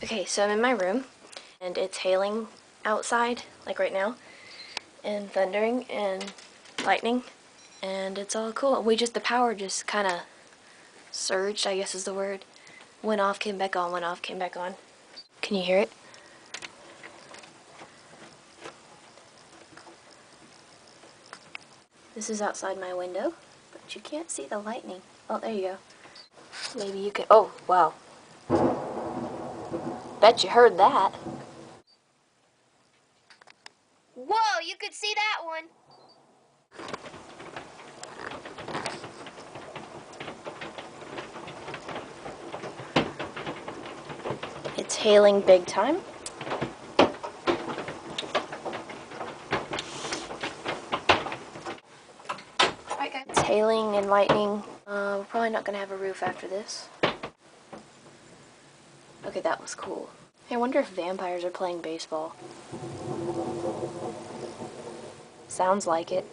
Okay, so I'm in my room, and it's hailing outside, like right now, and thundering and lightning, and it's all cool. The power just kind of surged, I guess is the word. Went off, came back on, went off, came back on. Can you hear it? This is outside my window, but you can't see the lightning. Oh, there you go. Maybe you can. Oh, wow. Bet you heard that. Whoa, you could see that one. It's hailing big time. It's hailing and lightning. We're probably not gonna have a roof after this. Okay, that was cool. I wonder if vampires are playing baseball. Sounds like it.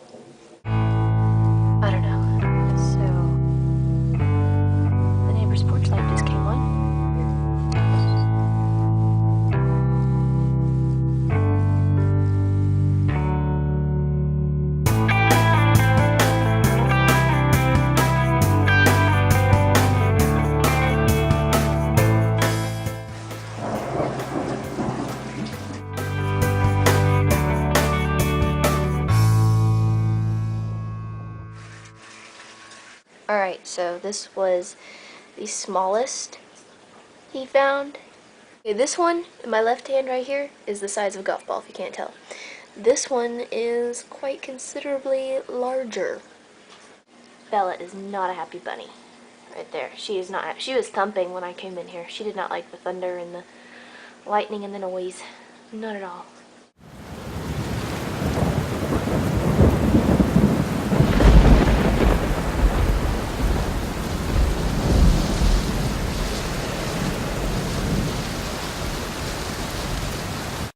I don't know. So, the neighbor's porch light just came on. Alright, so this was the smallest he found. Okay, this one, in my left hand right here, is the size of a golf ball, if you can't tell. This one is quite considerably larger. Bella is not a happy bunny. Right there. She is not. She was thumping when I came in here. She did not like the thunder and the lightning and the noise. Not at all.